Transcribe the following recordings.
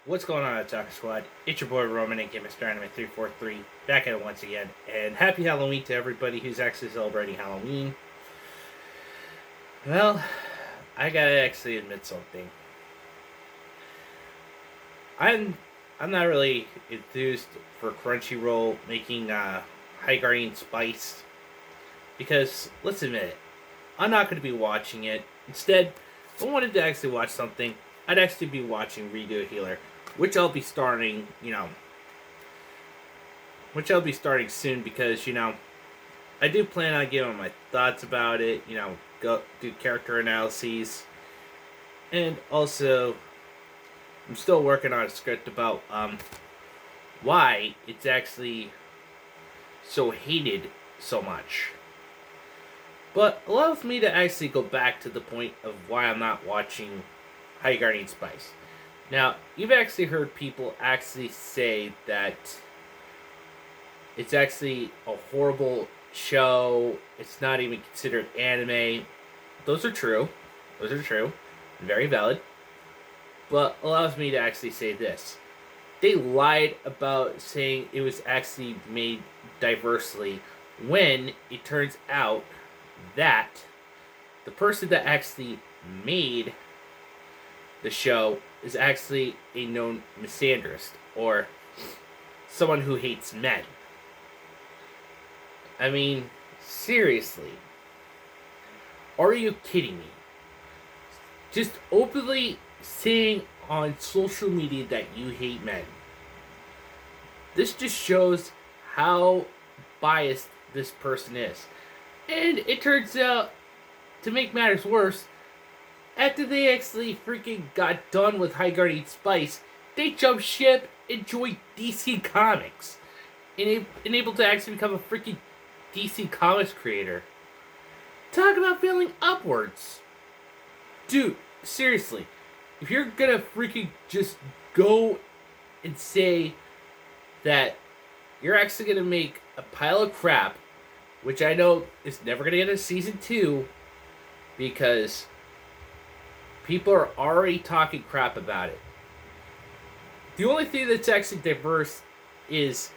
What's going on at Soccer Squad? It's your boy Roman, aka Mr. Anime 343, back at it once again. And happy Halloween to everybody who's actually celebrating Halloween. Well, I gotta actually admit something. I'm I'm not really enthused for Crunchyroll making High Guardian Spice because let's admit it, I'm not going to be watching it. Instead, if I wanted to actually watch something, I'd actually be watching Redo Healer, which I'll be starting, which I'll be starting soon because, I do plan on giving my thoughts about it, go do character analyses, and also I'm still working on a script about why it's actually so hated so much. But allows me to actually go back to the point of why I'm not watching High Guardian Spice. Now, you've actually heard people actually say that it's actually a horrible show. It's not even considered anime. Those are true. Those are true. Very valid. But allows me to actually say this. They lied about saying it was actually made diversely when it turns out that the person that actually made the show is actually a known misandrist or someone who hates men. I mean, seriously. Are you kidding me? Just openly saying on social media that you hate men. This just shows how biased this person is. And it turns out, to make matters worse, after they actually freaking got done with High Guardian Spice, they jumped ship and joined DC Comics. And able to actually become a freaking DC Comics creator. Talk about failing upwards. Dude, seriously. If you're gonna freaking just go and say that you're actually gonna make a pile of crap, which I know is never gonna get a season 2, because people are already talking crap about it. The only thing that's actually diverse is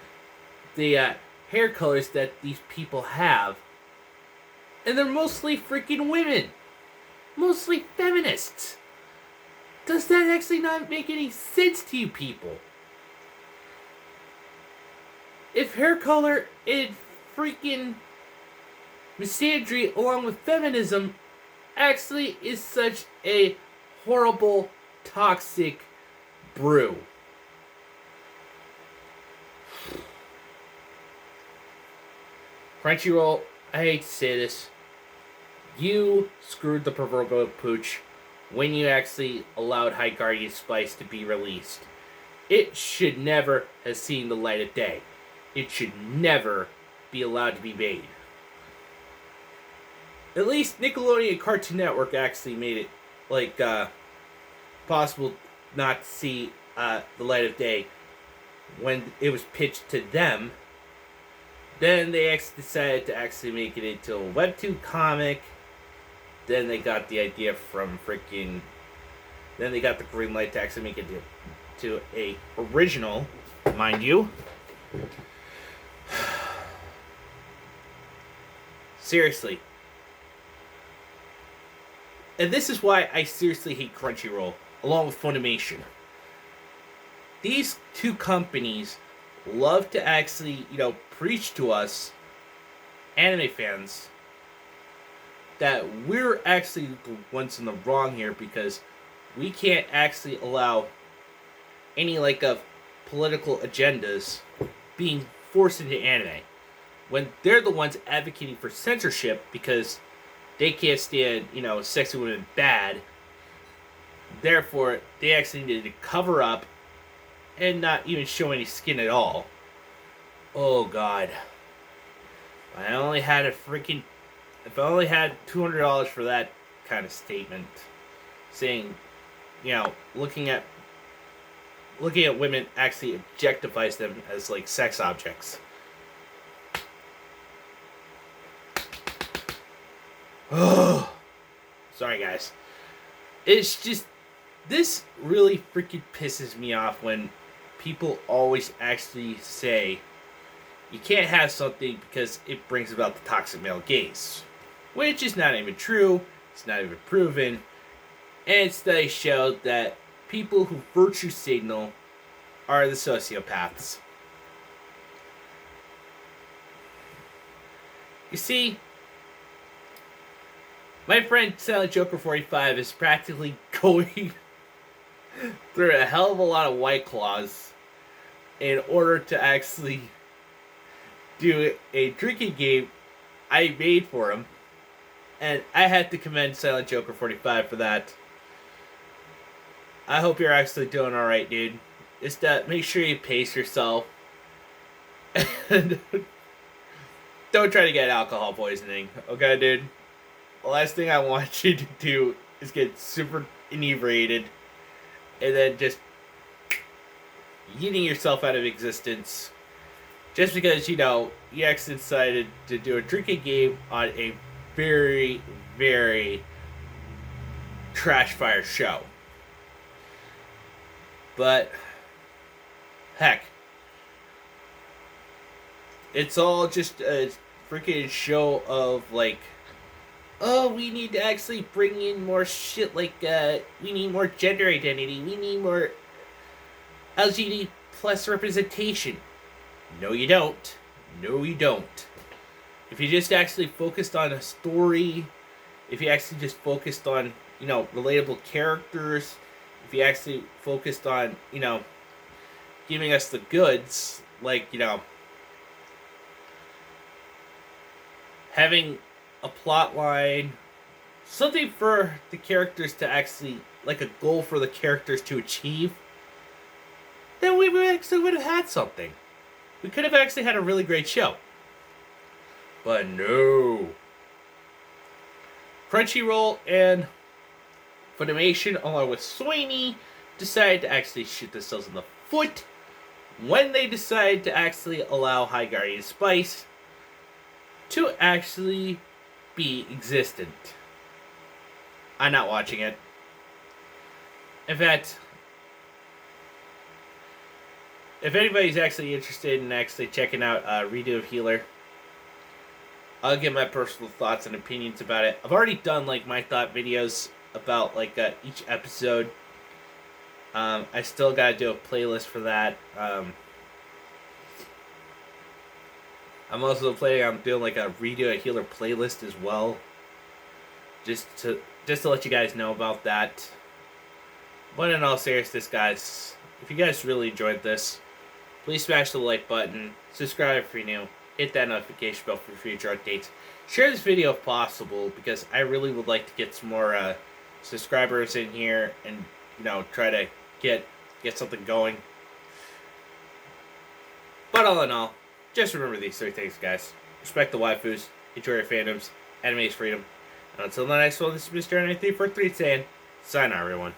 the hair colors that these people have, and they're mostly freaking women, mostly feminists. Does that actually not make any sense to you people? If hair color and freaking misandry along with feminism actually is such a horrible, toxic brew. Crunchyroll, I hate to say this, you screwed the proverbial pooch when you actually allowed High Guardian Spice to be released. It should never have seen the light of day. It should never be allowed to be made. At least Nickelodeon and Cartoon Network actually made it possible not to see the light of day when it was pitched to them. Then they decided to actually make it into a webtoon comic. Then they got the idea from freaking. Then they got the green light to actually make it to a original, mind you. Seriously. And this is why I seriously hate Crunchyroll, along with Funimation. These two companies love to actually, preach to us, anime fans, that we're actually the ones in the wrong here because we can't actually allow any of political agendas being forced into anime when they're the ones advocating for censorship because they can't stand, sexy women bad. Therefore, they actually needed to cover up and not even show any skin at all. Oh God. If I only had $200 for that kind of statement, saying, looking at women actually objectifies them as sex objects. Oh, sorry guys. It's just This really freaking pisses me off when people always actually say you can't have something because it brings about the toxic male gaze. Which is not even true, it's not even proven, and studies show that people who virtue signal are the sociopaths. You see, my friend Silent Joker 45 is practically going through a hell of a lot of White Claws in order to actually do a drinking game I made for him. And I had to commend Silent Joker 45 for that. I hope you're actually doing alright, dude. Just make sure you pace yourself. And don't try to get alcohol poisoning, okay, dude? The last thing I want you to do is get super inebriated and then just yeeting yourself out of existence just because, you actually decided to do a drinking game on a very, very trash fire show. But, heck, it's all just a freaking show of, like, oh, we need to actually bring in more shit, like, we need more gender identity, we need more LGBT plus representation. No, you don't. No, you don't. If you just actually focused on a story, if you actually just focused on, relatable characters, if you actually focused on, giving us the goods, like, having a plot line, something for the characters to actually, like a goal for the characters to achieve, then we actually would have had something. We could have actually had a really great show. But no. Crunchyroll and Funimation, along with Soini, decided to actually shoot themselves in the foot when they decided to actually allow High Guardian Spice to actually be existent. I'm not watching it. In fact, if anybody's actually interested in actually checking out Redo of Healer, I'll give my personal thoughts and opinions about it. I've already done my thought videos about each episode. I still gotta do a playlist for that. I'm also planning on doing a Redo a Healer playlist as well. Just to let you guys know about that. But in all seriousness, guys, if you guys really enjoyed this, please smash the like button, subscribe if you're new, hit that notification bell for future updates. Share this video if possible, because I really would like to get some more subscribers in here and, try to get something going. But all in all, just remember these 3 things, guys. Respect the waifus, enjoy your fandoms, anime is freedom. And until the next one, this is Mr. 9343 saying, sign out, everyone.